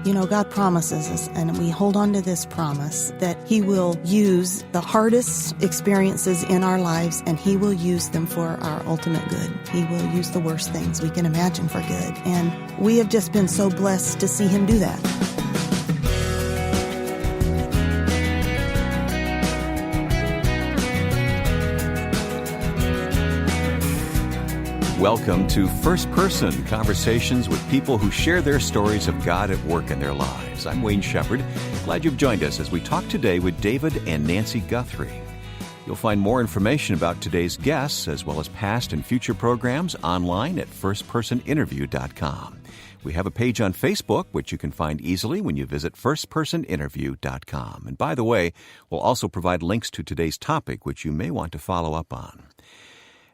God promises us, and we hold on to this promise that He will use the hardest experiences in our lives, and He will use them for our ultimate good. He will use the worst things we can imagine for good. And we have just been so blessed to see Him do that. Welcome to First Person, conversations with people who share their stories of God at work in their lives. I'm Wayne Shepherd. Glad you've joined us as we talk today with David and Nancy Guthrie. You'll find more information about today's guests, as well as past and future programs, online at firstpersoninterview.com. We have a page on Facebook, which you can find easily when you visit firstpersoninterview.com. And by the way, we'll also provide links to today's topic, which you may want to follow up on.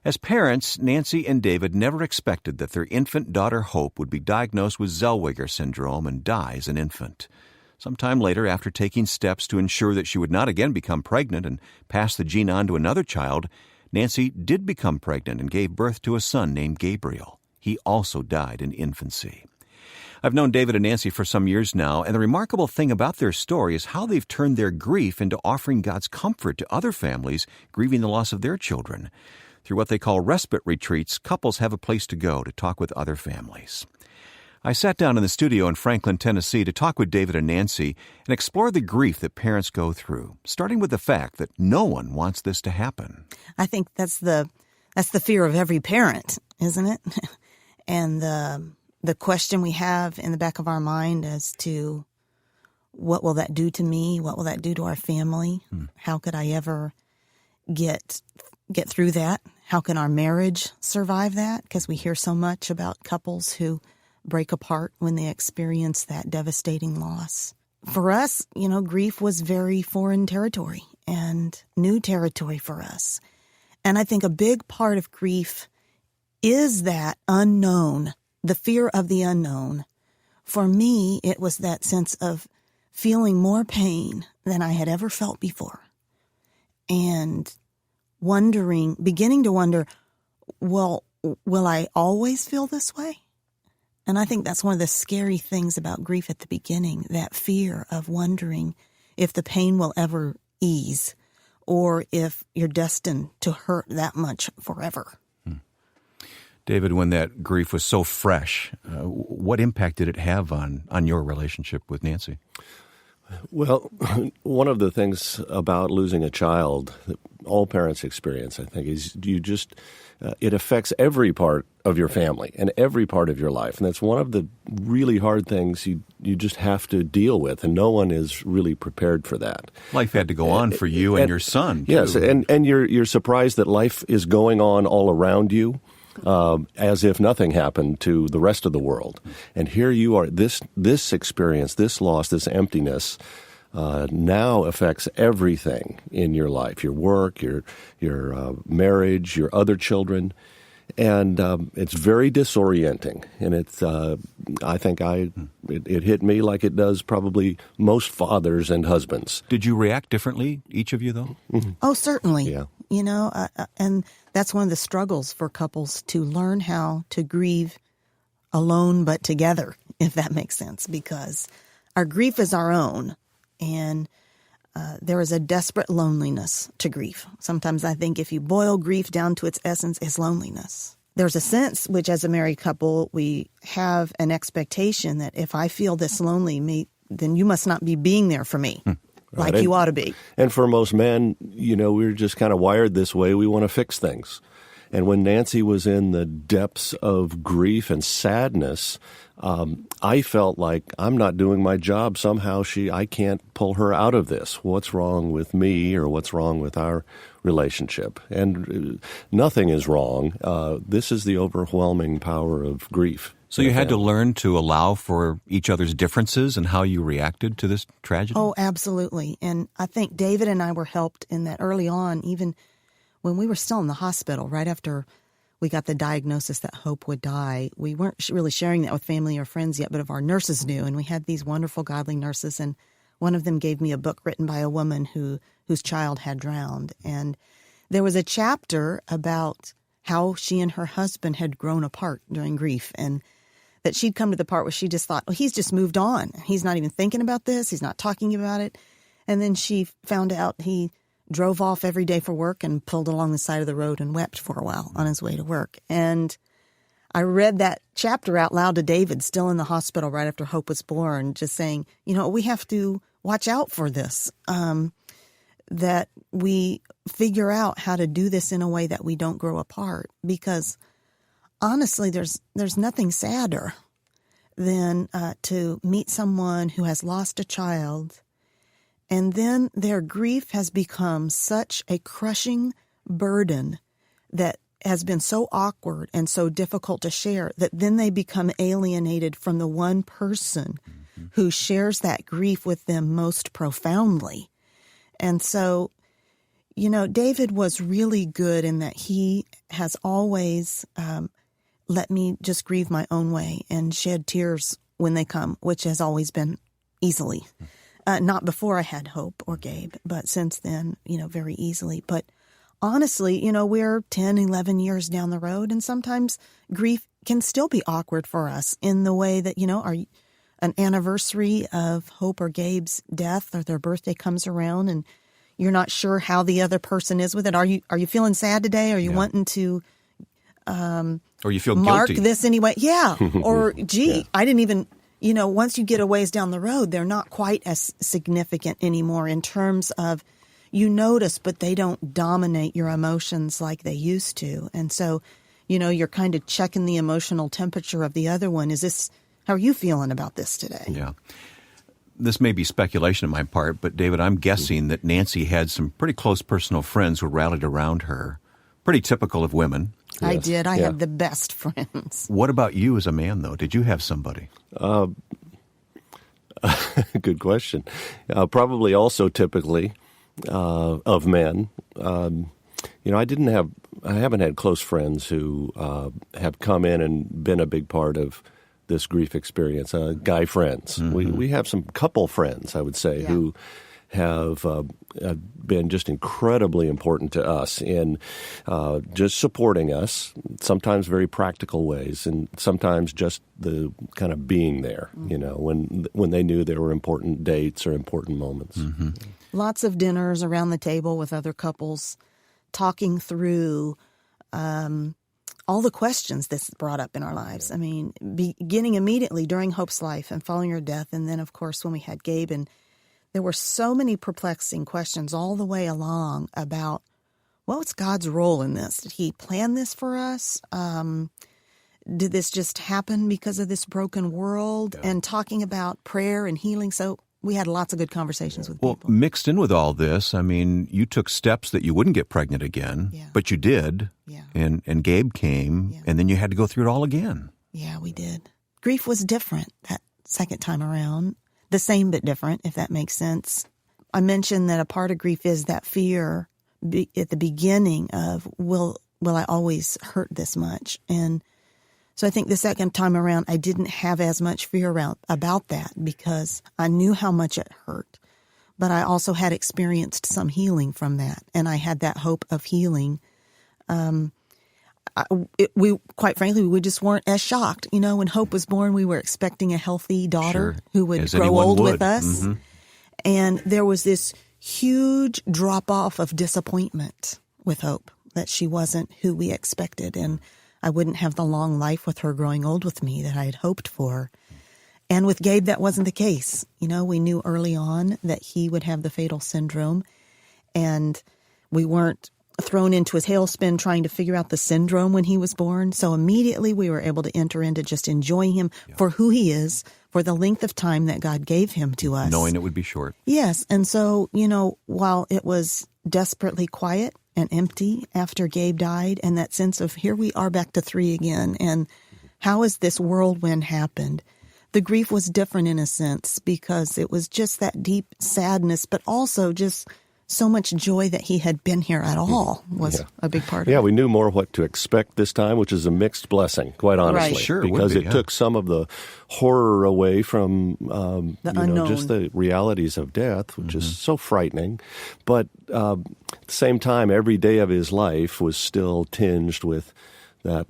As parents, Nancy and David never expected that their infant daughter Hope would be diagnosed with Zellweger syndrome and die as an infant. Sometime later, after taking steps to ensure that she would not again become pregnant and pass the gene on to another child, Nancy did become pregnant and gave birth to a son named Gabriel. He also died in infancy. I've known David and Nancy for some years now, and the remarkable thing about their story is how they've turned their grief into offering God's comfort to other families grieving the loss of their children. Through what they call respite retreats, couples have a place to go to talk with other families. I sat down in the studio in Franklin, Tennessee to talk with David and Nancy and explore the grief that parents go through, starting with the fact that no one wants this to happen. I think that's the fear of every parent, isn't it? And the question we have in the back of our mind as to what will that do to me? What will that do to our family? How could I ever get through that? How can our marriage survive that? Because we hear so much about couples who break apart when they experience that devastating loss. For us, grief was very foreign territory and new territory for us. And I think a big part of grief is that unknown, the fear of the unknown. For me, it was that sense of feeling more pain than I had ever felt before. And beginning to wonder, well, will I always feel this way? And I think that's one of the scary things about grief at the beginning, that fear of wondering if the pain will ever ease or if you're destined to hurt that much forever. David, when that grief was so fresh, what impact did it have on your relationship with Nancy? Well, one of the things about losing a child that all parents experience, I think, is it affects every part of your family and every part of your life. And that's one of the really hard things you just have to deal with, and no one is really prepared for that. Life had to go on for you and your son, too. Yes, and you're surprised that life is going on all around you. As if nothing happened to the rest of the world. And here you are, this experience, this loss, this emptiness, now affects everything in your life, your work, your marriage, your other children. And it's very disorienting. And I think it hit me like it does probably most fathers and husbands. Did you react differently, each of you, though? Mm-hmm. Oh, certainly. Yeah. And that's one of the struggles for couples, to learn how to grieve alone but together, if that makes sense, because our grief is our own, and there is a desperate loneliness to grief. Sometimes I think if you boil grief down to its essence, it's loneliness. There's a sense which, as a married couple, we have an expectation that if I feel this lonely, then you must not be being there for me. Like you ought to be. And for most men, we're just kind of wired this way. We want to fix things. And when Nancy was in the depths of grief and sadness, I felt like I'm not doing my job. Somehow I can't pull her out of this. What's wrong with me, or what's wrong with our relationship? And nothing is wrong. This is the overwhelming power of grief. So you had to learn to allow for each other's differences and how you reacted to this tragedy? Oh, absolutely. And I think David and I were helped in that early on, even when we were still in the hospital, right after we got the diagnosis that Hope would die. We weren't really sharing that with family or friends yet, but our nurses knew. And we had these wonderful, godly nurses. And one of them gave me a book written by a woman whose child had drowned. And there was a chapter about how she and her husband had grown apart during grief. And that she'd come to the part where she just thought, well, he's just moved on. He's not even thinking about this. He's not talking about it. And then she found out he drove off every day for work and pulled along the side of the road and wept for a while on his way to work. And I read that chapter out loud to David, still in the hospital right after Hope was born, just saying, we have to watch out for this, that we figure out how to do this in a way that we don't grow apart. Because honestly, there's nothing sadder than to meet someone who has lost a child, and then their grief has become such a crushing burden that has been so awkward and so difficult to share that then they become alienated from the one person who shares that grief with them most profoundly. And so, David was really good in that he has always let me just grieve my own way and shed tears when they come, which has always been easily. Not before I had Hope or Gabe, but since then, very easily. But honestly, we're 10, 11 years down the road, and sometimes grief can still be awkward for us in the way that, an anniversary of Hope or Gabe's death or their birthday comes around and you're not sure how the other person is with it. Are you feeling sad today? Are you wanting to or you feel mark guilty. This anyway? Yeah. Or, gee, I didn't even, once you get a ways down the road, they're not quite as significant anymore in terms of you notice, but they don't dominate your emotions like they used to. And so, you're kind of checking the emotional temperature of the other one. How are you feeling about this today? Yeah. This may be speculation on my part, but David, I'm guessing that Nancy had some pretty close personal friends who rallied around her. Pretty typical of women. I did. I had the best friends. What about you as a man, though? Did you have somebody? Good question. Probably also typically of men. I haven't had close friends who have come in and been a big part of this grief experience. Guy friends. Mm-hmm. We have some couple friends, I would say, who have been just incredibly important to us in just supporting us, sometimes very practical ways, and sometimes just the kind of being there, when they knew there were important dates or important moments. Mm-hmm. Lots of dinners around the table with other couples, talking through all the questions this brought up in our lives. I mean, beginning immediately during Hope's life and following her death, and then, of course, when we had Gabe, and there were so many perplexing questions all the way along about, what's God's role in this? Did he plan this for us? Did this just happen because of this broken world? Yeah. And talking about prayer and healing. So we had lots of good conversations with people. Well, mixed in with all this, I mean, you took steps that you wouldn't get pregnant again, but you did. Yeah. And Gabe came, and then you had to go through it all again. Yeah, we did. Grief was different that second time around. The same but different, if that makes sense. I mentioned that a part of grief is that fear at the beginning of, will I always hurt this much? And so I think the second time around, I didn't have as much fear about that because I knew how much it hurt. But I also had experienced some healing from that, and I had that hope of healing. We quite frankly, we just weren't as shocked. When Hope was born, we were expecting a healthy daughter who would grow old with us. Mm-hmm. And there was this huge drop-off of disappointment with Hope, that she wasn't who we expected. And I wouldn't have the long life with her growing old with me that I had hoped for. And with Gabe, that wasn't the case. We knew early on that he would have the fatal syndrome. And we weren't thrown into his tailspin trying to figure out the syndrome when he was born. So immediately we were able to enter into just enjoying him for who he is, for the length of time that God gave him to us. Knowing it would be short. Yes. And so, while it was desperately quiet and empty after Gabe died, and that sense of here we are back to 3 again, and how has this whirlwind happened? The grief was different in a sense because it was just that deep sadness, but also just so much joy that he had been here at all was a big part of it. Yeah, we knew more what to expect this time, which is a mixed blessing, quite honestly. Right. Sure, because it took some of the horror away from just the realities of death, which is so frightening. But at the same time, every day of his life was still tinged with that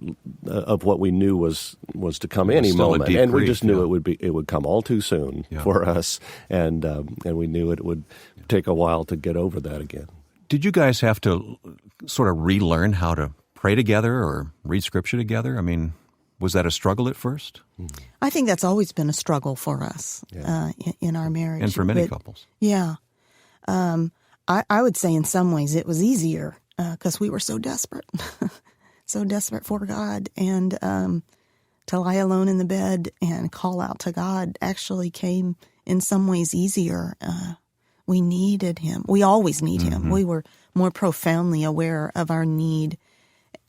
of what we knew was to come any Still a moment, deep and we grief, just knew yeah. it would come all too soon for us, and we knew it would take a while to get over that again. Did you guys have to sort of relearn how to pray together or read Scripture together? I mean, was that a struggle at first? I think that's always been a struggle for us in our marriage. And for many couples. Yeah. I would say in some ways it was easier because we were so desperate, so desperate for God. And to lie alone in the bed and call out to God actually came in some ways easier. We needed Him. We always need Him. We were more profoundly aware of our need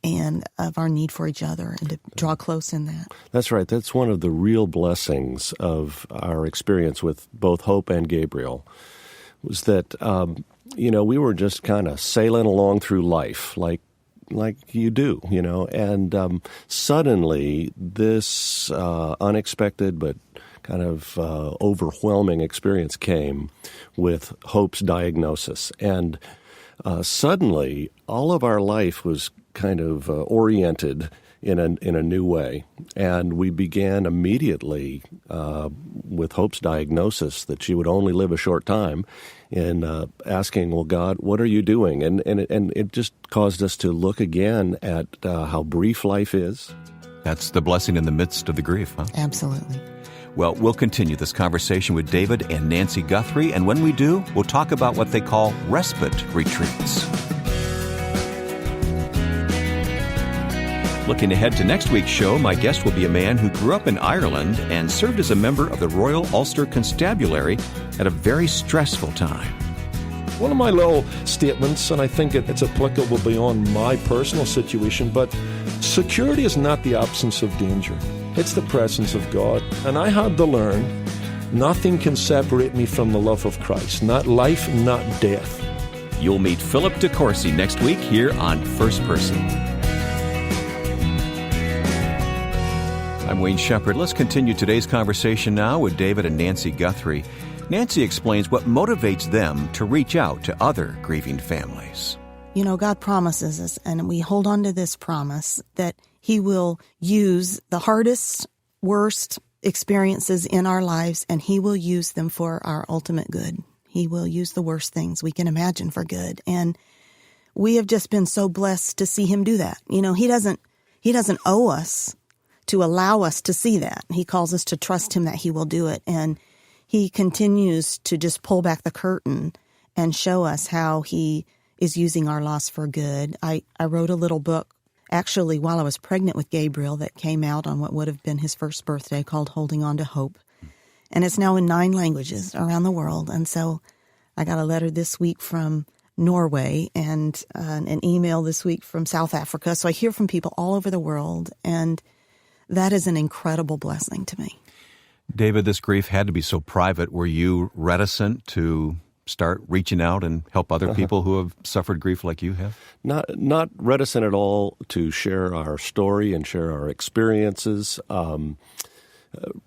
and of our need for each other and to draw close in that. That's right. That's one of the real blessings of our experience with both Hope and Gabriel, was that, we were just kind of sailing along through life like you do, and suddenly this unexpected but kind of overwhelming experience came with Hope's diagnosis. And suddenly all of our life was kind of oriented in a new way. And we began immediately with Hope's diagnosis that she would only live a short time in asking, well, God, what are you doing? And it just caused us to look again at how brief life is. That's the blessing in the midst of the grief, huh? Absolutely. Well, we'll continue this conversation with David and Nancy Guthrie, and when we do, we'll talk about what they call respite retreats. Looking ahead to next week's show, my guest will be a man who grew up in Ireland and served as a member of the Royal Ulster Constabulary at a very stressful time. One of my little statements, and I think it's applicable beyond my personal situation, but security is not the absence of danger. It's the presence of God. And I had to learn nothing can separate me from the love of Christ. Not life, not death. You'll meet Philip DeCourcy next week here on First Person. I'm Wayne Shepherd. Let's continue today's conversation now with David and Nancy Guthrie. Nancy explains what motivates them to reach out to other grieving families. God promises us, and we hold on to this promise, that He will use the hardest, worst experiences in our lives, and He will use them for our ultimate good. He will use the worst things we can imagine for good. And we have just been so blessed to see Him do that. He doesn't owe us to allow us to see that. He calls us to trust Him that He will do it. And He continues to just pull back the curtain and show us how He is using our loss for good. I wrote a little book, actually, while I was pregnant with Gabriel, that came out on what would have been his first birthday, called Holding On to Hope. And it's now in 9 languages around the world. And so I got a letter this week from Norway and an email this week from South Africa. So I hear from people all over the world, and that is an incredible blessing to me. David, this grief had to be so private. Were you reticent to start reaching out and help other people who have suffered grief like you have? Not reticent at all to share our story and share our experiences.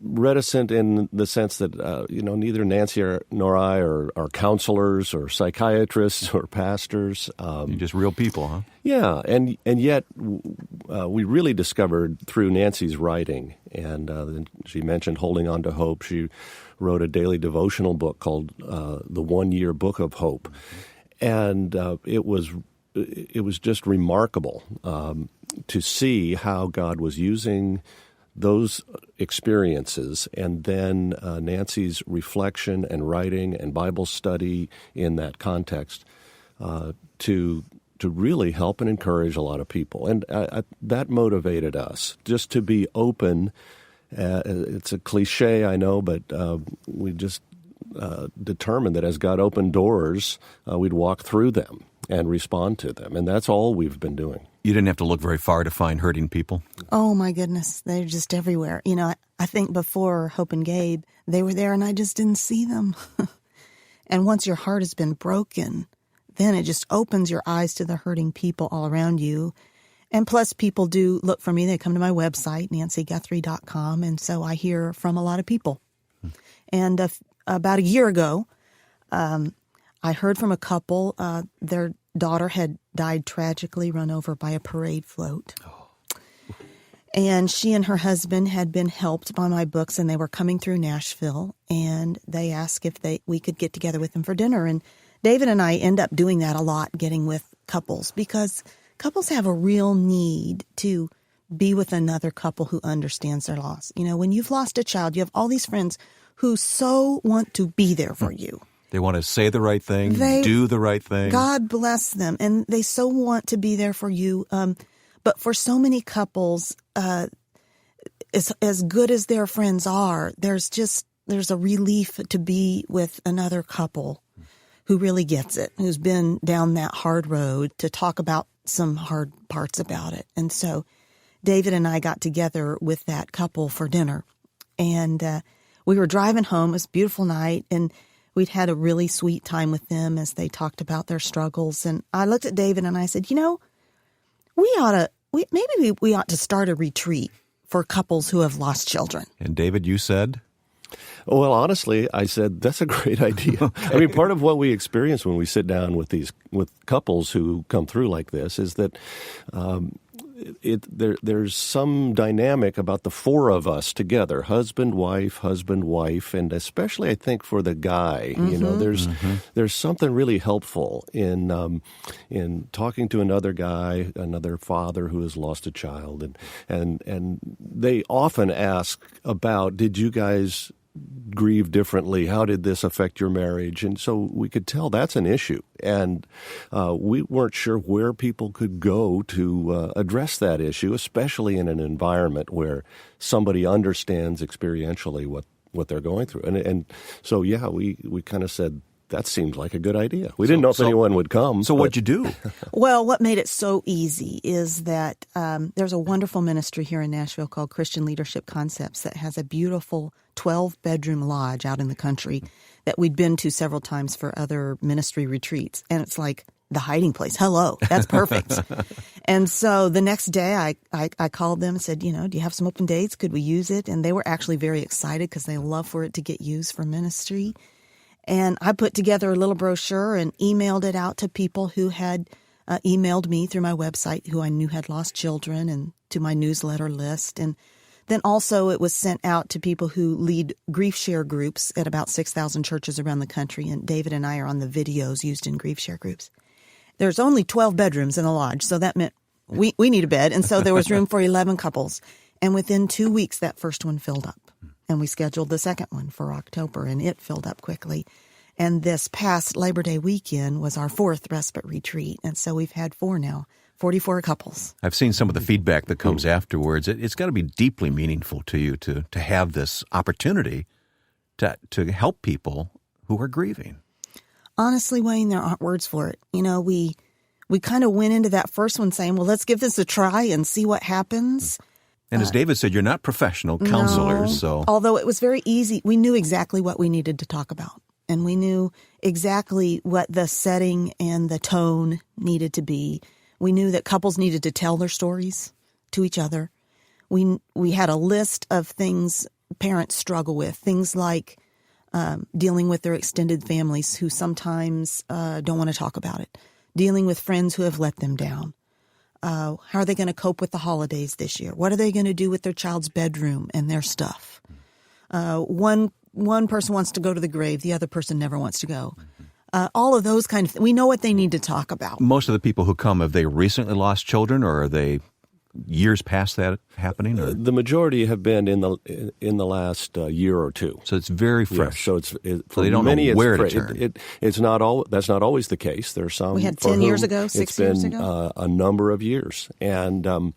Reticent in the sense that, neither Nancy nor I are counselors or psychiatrists or pastors. You're just real people, huh? Yeah, and yet we really discovered through Nancy's writing, and she mentioned Holding On to Hope. She wrote a daily devotional book called The 1 Year Book of Hope, and it was just remarkable to see how God was using those experiences, and then Nancy's reflection and writing and Bible study in that context to really help and encourage a lot of people. And that motivated us just to be open. It's a cliche, I know, but we just determined that as God opened doors, we'd walk through them and respond to them. And that's all we've been doing. You didn't have to look very far to find hurting people? Oh, my goodness. They're just everywhere. I think before Hope and Gabe, they were there and I just didn't see them. And once your heart has been broken, then it just opens your eyes to the hurting people all around you. And plus, people do look for me. They come to my website, nancyguthrie.com, and so I hear from a lot of people. And about a year ago, I heard from a couple. Their daughter had died tragically, run over by a parade float. And she and her husband had been helped by my books, and they were coming through Nashville, and they asked if we could get together with them for dinner. And David and I end up doing that a lot, getting with couples, because couples have a real need to be with another couple who understands their loss. You know, when you've lost a child, you have all these friends who so want to be there for you. They want to say the right thing, do the right thing. God bless them. And they so want to be there for you. But for so many couples, as good as their friends are, there's a relief to be with another couple who really gets it, who's been down that hard road, to talk about some hard parts about it. And so David and I got together with that couple for dinner, and we were driving home. It was a beautiful night, and we'd had a really sweet time with them as they talked about their struggles. And I looked at David and I said, you know, we ought to start a retreat for couples who have lost children. And David, you said? Well, honestly, I said, that's a great idea. Okay. I mean, part of what we experience when we sit down with couples who come through like this is that there's some dynamic about the four of us together, husband, wife, and especially I think for the guy, you know, there's something really helpful in talking to another guy, another father who has lost a child, and they often ask about, did you guys grieve differently? How did this affect your marriage? And so we could tell that's an issue. And we weren't sure where people could go to address that issue, especially in an environment where somebody understands experientially what they're going through. And so, yeah, we kind of said, that seemed like a good idea. We didn't know if anyone would come. So what'd you do? Well, what made it so easy is that there's a wonderful ministry here in Nashville called Christian Leadership Concepts that has a beautiful 12-bedroom lodge out in the country that we'd been to several times for other ministry retreats. And it's like the hiding place. Hello, that's perfect. And so the next day I called them and said, you know, do you have some open dates? Could we use it? And they were actually very excited because they love for it to get used for ministry. And I put together a little brochure and emailed it out to people who had emailed me through my website, who I knew had lost children, and to my newsletter list. And then also it was sent out to people who lead grief share groups at about 6,000 churches around the country. And David and I are on the videos used in grief share groups. There's only 12 bedrooms in the lodge, so that meant we need a bed. And so there was room for 11 couples. And within 2 weeks, that first one filled up. And we scheduled the second one for October, and it filled up quickly. And this past Labor Day weekend was our fourth respite retreat. And so we've had 4 now, 44 couples. I've seen some of the feedback that comes afterwards. It's got to be deeply meaningful to you to have this opportunity to help people who are grieving. Honestly, Wayne, there aren't words for it. You know, we kind of went into that first one saying, well, let's give this a try and see what happens. And as David said, you're not professional counselors, so... Although it was very easy. We knew exactly what we needed to talk about. And we knew exactly what the setting and the tone needed to be. We knew that couples needed to tell their stories to each other. We had a list of things parents struggle with, things like dealing with their extended families who sometimes don't want to talk about it, dealing with friends who have let them down. How are they going to cope with the holidays this year? What are they going to do with their child's bedroom and their stuff? One person wants to go to the grave. The other person never wants to go. All of those kind of things. We know what they need to talk about. Most of the people who come, have they recently lost children, or are they years past that happening? Or? The majority have been in the last year or two. So it's very fresh. Yeah, so so they don't know where to turn. It's not that's not always the case. There are some. We had 10 years ago, 6 years ago. It's been a number of years, and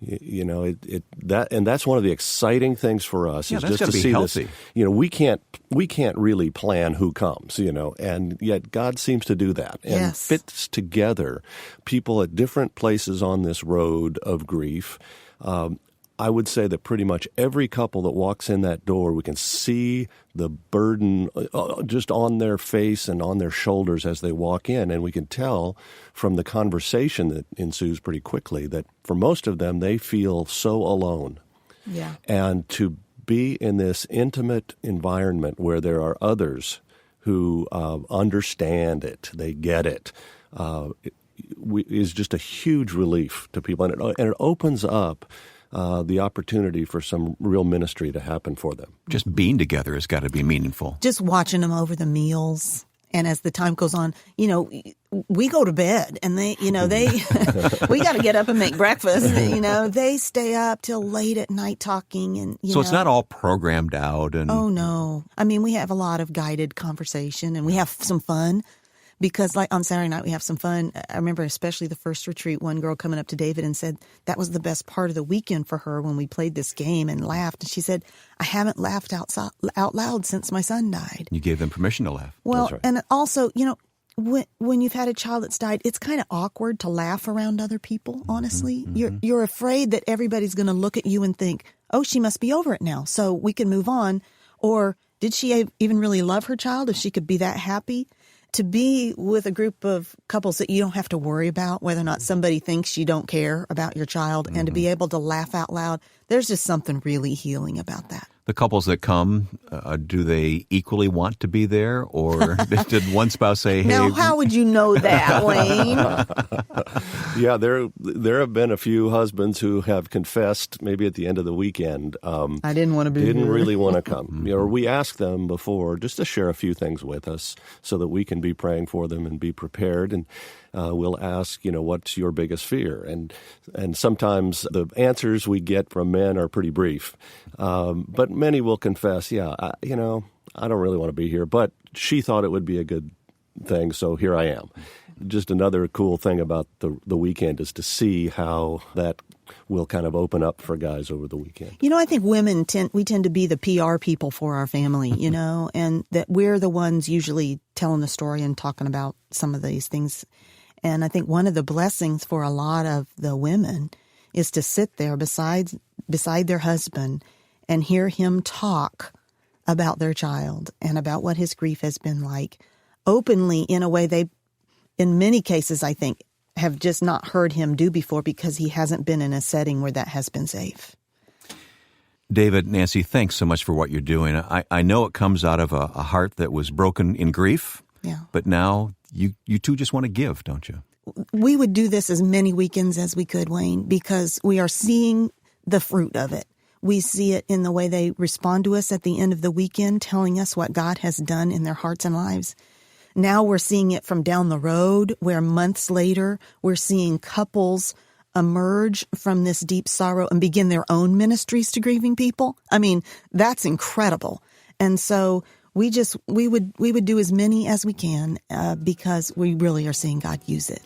you know that's one of the exciting things for us is just to see healthy. This. You know, we can't really plan who comes. You know, and yet God seems to do that and fits together people at different places on this road of grief. I would say that pretty much every couple that walks in that door, we can see the burden just on their face and on their shoulders as they walk in. And we can tell from the conversation that ensues pretty quickly that for most of them, they feel so alone. Yeah. And to be in this intimate environment where there are others who understand it, they get it, is just a huge relief to people. And it opens up the opportunity for some real ministry to happen for them. Just being together has got to be meaningful. Just watching them over the meals. And as the time goes on, we go to bed and they we got to get up and make breakfast. They stay up till late at night talking. And so it's not all programmed out. And oh, no. I mean, we have a lot of guided conversation and we have some fun. Because like on Saturday night, we have some fun. I remember especially the first retreat, one girl coming up to David and said that was the best part of the weekend for her when we played this game and laughed. And she said, I haven't laughed out loud since my son died. You gave them permission to laugh. Well, That's right. And also, when you've had a child that's died, it's kind of awkward to laugh around other people, honestly. Mm-hmm. You're afraid that everybody's going to look at you and think, oh, she must be over it now, so we can move on. Or did she even really love her child if she could be that happy? To be with a group of couples that you don't have to worry about whether or not somebody thinks you don't care about your child, and to be able to laugh out loud, there's just something really healing about that. The couples that come, do they equally want to be there? Or did one spouse say, hey... Now, how would you know that, Wayne? Yeah, there have been a few husbands who have confessed maybe at the end of the weekend. I didn't want to be Didn't here. really want to come. Or we ask them before just to share a few things with us so that we can be praying for them and be prepared. And we'll ask, what's your biggest fear? And sometimes the answers we get from men are pretty brief. But many will confess, I don't really want to be here, but she thought it would be a good thing, so here I am. Just another cool thing about the weekend is to see how that will kind of open up for guys over the weekend. I think women tend to be the PR people for our family, and that we're the ones usually telling the story and talking about some of these things. And I think one of the blessings for a lot of the women is to sit there beside their husband and hear him talk about their child and about what his grief has been like, openly in a way they, in many cases, I think, have just not heard him do before because he hasn't been in a setting where that has been safe. David, Nancy, thanks so much for what you're doing. I know it comes out of a heart that was broken in grief, but now you two just want to give, don't you? We would do this as many weekends as we could, Wayne, because we are seeing the fruit of it. We see it in the way they respond to us at the end of the weekend, telling us what God has done in their hearts and lives. Now we're seeing it from down the road, where months later we're seeing couples emerge from this deep sorrow and begin their own ministries to grieving people. I mean, that's incredible. And so we would do as many as we can because we really are seeing God use it.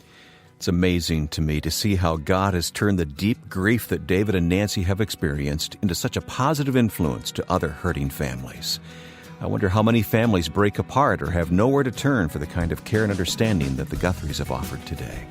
It's amazing to me to see how God has turned the deep grief that David and Nancy have experienced into such a positive influence to other hurting families. I wonder how many families break apart or have nowhere to turn for the kind of care and understanding that the Guthries have offered today.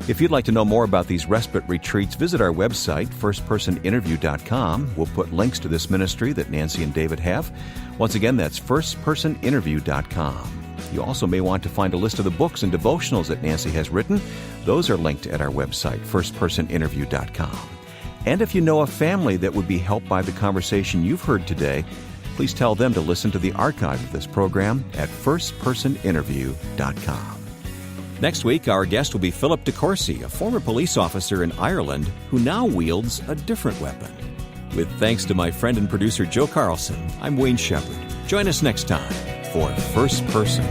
If you'd like to know more about these respite retreats, visit our website, firstpersoninterview.com. We'll put links to this ministry that Nancy and David have. Once again, that's firstpersoninterview.com. You also may want to find a list of the books and devotionals that Nancy has written. Those are linked at our website, firstpersoninterview.com. And if you know a family that would be helped by the conversation you've heard today, please tell them to listen to the archive of this program at firstpersoninterview.com. Next week, our guest will be Philip DeCourcy, a former police officer in Ireland who now wields a different weapon. With thanks to my friend and producer Joe Carlson, I'm Wayne Shepherd. Join us next time for First Person.